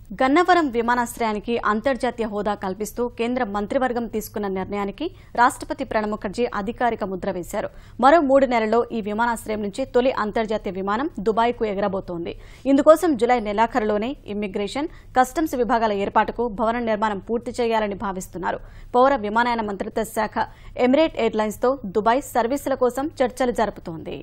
గన్నవరం విమానాశ్రయానికి అంతర్జాతీయ హోదా కల్పిస్తూ కేంద్ర మంత్రివర్గం తీసుకున్న నిర్ణయానికి రాష్ట్రపతి ప్రణబ్ ముఖర్జీ అధికారిక ముద్ర వేశారు. మరో 3 నెలల్లో ఈ విమానాశ్రయం నుంచి తొలి అంతర్జాతీయ విమానం దుబాయ్కు ఎగరబోతోంది. ఇందుకోసం జులై నెలాఖరులోనే ఇమ్మిగ్రేషన్, కస్టమ్స్ విభాగాల ఏర్పాటుకు భవన నిర్మాణం పూర్తి చేయాలని భావిస్తున్నారు. పౌర విమానయాన మంత్రిత్వ శాఖ ఎమిరేట్ ఎయిర్లైన్స్తో దుబాయ్ సర్వీసుల కోసం చర్చలు జరుపుతోంది.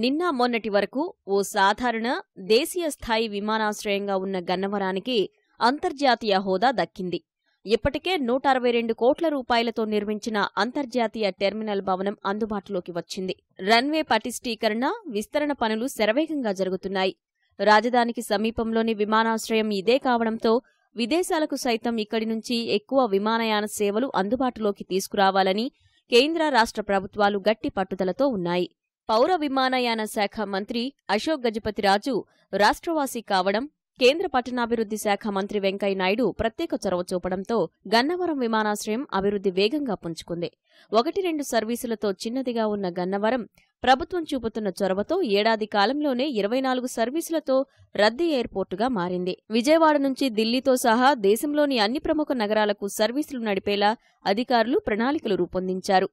నిన్న మొన్నటి వరకు ఓ సాధారణ దేశీయ స్థాయి విమానాశ్రయంగా ఉన్న గన్నవరానికి అంతర్జాతీయ హోదా దక్కింది. ఇప్పటికే 162 కోట్ల రూపాయలతో నిర్మించిన అంతర్జాతీయ టెర్మినల్ భవనం అందుబాటులోకి వచ్చింది. రన్వే పటిష్టీకరణ, విస్తరణ పనులు శరవేగంగా జరుగుతున్నాయి. రాజధానికి సమీపంలోని విమానాశ్రయం ఇదే కావడంతో విదేశాలకు సైతం ఇక్కడి నుంచి ఎక్కువ విమానయాన సేవలు అందుబాటులోకి తీసుకురావాలని కేంద్ర రాష్ట్ర ప్రభుత్వాలు గట్టి పట్టుదలతో ఉన్నాయి. పౌర విమానయాన శాఖ మంత్రి అశోక్ గజపతిరాజు రాష్ట్రవాసి కావడం, కేంద్ర పట్టణాభివృద్ధి శాఖ మంత్రి వెంకయ్యనాయుడు ప్రత్యేక చొరవ చూపడంతో గన్నవరం విమానాశ్రయం అభివృద్ధి వేగంగా పుంజుకుంది. 1-2 సర్వీసులతో చిన్నదిగా ఉన్న గన్నవరం ప్రభుత్వం చూపుతున్న చొరవతో ఏడాది కాలంలోనే 24 సర్వీసులతో రద్దీ ఎయిర్పోర్టుగా మారింది. విజయవాడ నుంచి ఢిల్లీతో సహా దేశంలోని అన్ని ప్రముఖ నగరాలకు సర్వీసులు నడిపేలా అధికారులు ప్రణాళికలు రూపొందించారు.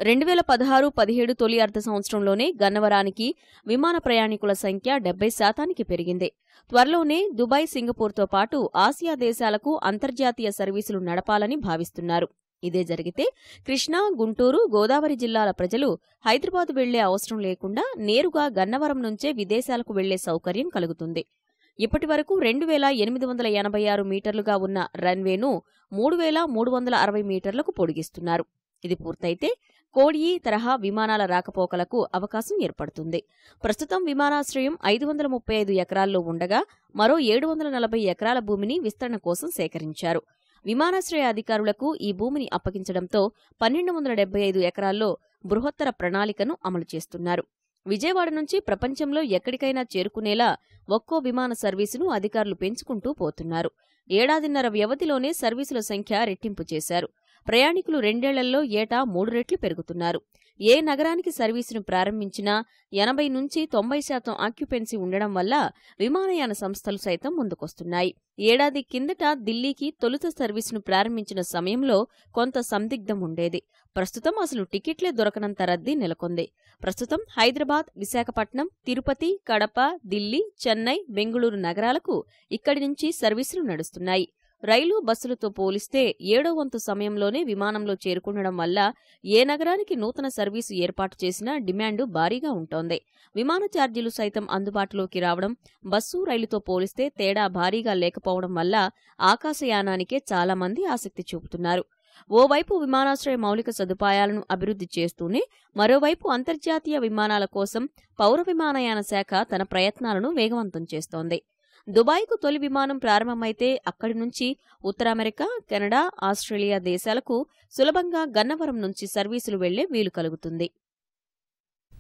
రెండు 2016-17 తొలి అర్ధ సంవత్సరంలోనే గన్నవరానికి విమాన ప్రయాణికుల సంఖ్య 70% పెరిగింది. త్వరలోనే దుబాయ్, సింగపూర్తో పాటు ఆసియా దేశాలకు అంతర్జాతీయ సర్వీసులు నడపాలని భావిస్తున్నారు. ఇదే జరిగితే కృష్ణా, గుంటూరు, గోదావరి జిల్లాల ప్రజలు హైదరాబాద్ వెళ్లే అవసరం లేకుండా నేరుగా గన్నవరం నుంచే విదేశాలకు వెళ్లే సౌకర్యం కలుగుతుంది. ఇప్పటివరకు 2886 మీటర్లుగా ఉన్న రన్వేను 3360 మీటర్లకు పొడిగిస్తున్నారు. ఇది పూర్తయితే కోడియి తరహా విమానాల రాకపోకలకు అవకాశం ఏర్పడుతుంది. ప్రస్తుతం విమానాశ్రయం 535 ఎకరాల్లో ఉండగా మరో 740 ఎకరాల భూమిని విస్తరణ కోసం సేకరించారు. విమానాశ్రయ అధికారులకు ఈ భూమిని అప్పగించడంతో 1275 ఎకరాల్లో బృహత్తర ప్రణాళికను అమలు చేస్తున్నారు. విజయవాడ నుంచి ప్రపంచంలో ఎక్కడికైనా చేరుకునేలా ఒక్కో విమాన సర్వీసును అధికారులు పెంచుకుంటూ పోతున్నారు. ఏడాదిన్నర వ్యవధిలోనే సర్వీసుల సంఖ్య రెట్టింపు చేశారు. ప్రయాణికులు 2 ఏళ్లలో ఏటా 3 రెట్లు పెరుగుతున్నారు. ఏ నగరానికి సర్వీసును ప్రారంభించినా 80-90% ఆక్యుపెన్సీ ఉండడం వల్ల విమానయాన సంస్థలు సైతం ముందుకొస్తున్నాయి. ఏడాది కిందట ఢిల్లీకి తొలుత సర్వీసును ప్రారంభించిన సమయంలో కొంత సందిగ్ధం ఉండేది. ప్రస్తుతం అసలు టికెట్లే దొరకనంత రద్దీ నెలకొంది. ప్రస్తుతం హైదరాబాద్, విశాఖపట్నం, తిరుపతి, కడప, ఢిల్లీ, చెన్నై, బెంగుళూరు నగరాలకు ఇక్కడి నుంచి సర్వీసులు నడుస్తున్నాయి. రైలు, బస్సులతో పోలిస్తే 7వ వంతు సమయంలోనే విమానంలో చేరుకుండడం వల్ల ఏ నగరానికి నూతన సర్వీసు ఏర్పాటు చేసినా డిమాండు భారీగా ఉంటోంది. విమాన ఛార్జీలు సైతం అందుబాటులోకి రావడం, బస్సు, రైలుతో పోలిస్తే తేడా భారీగా లేకపోవడం వల్ల ఆకాశయానానికే చాలా మంది ఆసక్తి చూపుతున్నారు. ఓవైపు విమానాశ్రయ మౌలిక సదుపాయాలను అభివృద్ధి చేస్తూనే మరోవైపు అంతర్జాతీయ విమానాల కోసం పౌర విమానయాన శాఖ తన ప్రయత్నాలను వేగవంతం చేస్తోంది. దుబాయ్కు తొలి విమానం ప్రారంభమైతే అక్కడి నుంచి ఉత్తర అమెరికా, కెనడా, ఆస్ట్రేలియా దేశాలకు సులభంగా గన్నవరం నుంచి సర్వీసులు వెళ్లే వీలు కలుగుతుంది.